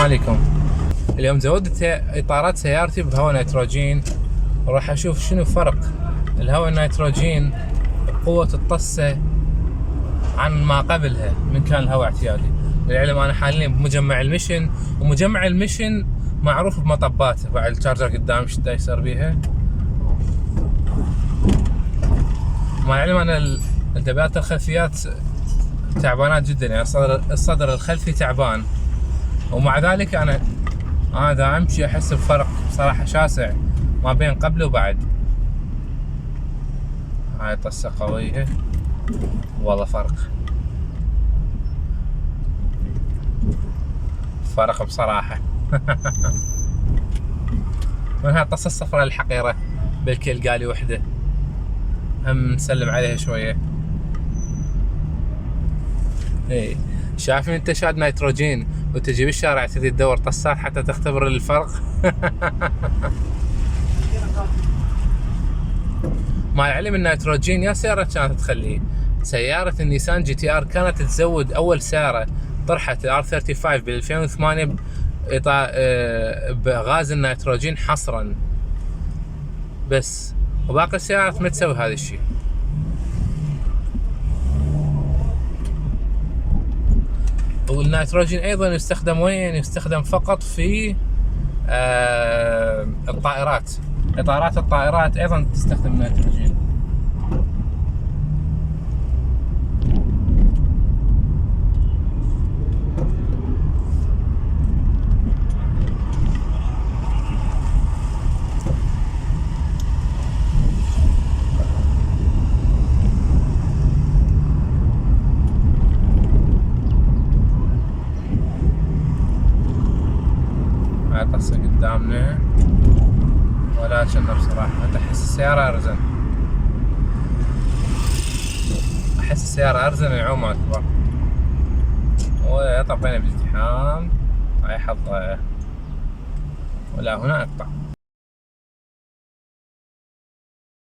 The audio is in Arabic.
عليكم. اليوم زودت اطارات سيارتي بهواء نيتروجين، وراح اشوف شنو فرق الهواء النيتروجين بقوة الطسة عن ما قبلها من كان الهواء اعتيادي. للعلم انا حاليا بمجمع المشن، ومجمع المشن معروف بمطباته. بعد الشارجر قدام شو يصير بيها. مع العلم انا الدبات الخلفيات تعبانات جدا، يعني الصدر الخلفي تعبان، ومع ذلك انا دا امشي احس بفرق بصراحة شاسع ما بين قبل وبعد. هاي طسة قوية والله، فرق بصراحة. من هاي الطسة الصفراء الحقيرة بالكيل قالي وحدة، هم نسلم عليها شوية. اي شايفين انت شاد نيتروجين وتجي بالشارع تبي تدور طسات حتى تختبر الفرق. مع العلم النيتروجين يا سيارة كانت تخليه. سيارة النيسان جي تي ار كانت تزود اول سيارة طرحت ار 35 بال 2008 بغاز النيتروجين حصرا بس، وباقي السيارات ما تسوي هذا الشيء. والنيتروجين ايضا يستخدم وين؟ يستخدم فقط في الطائرات. اطارات الطائرات ايضا تستخدم النيتروجين. هاي طسة قدامنا ولا شنو بصراحة. احس السيارة ارزن، احس السيارة ارزن العوم اكبر. وطبينا بالازدحام هاي حظها، ولا هنا اقطع.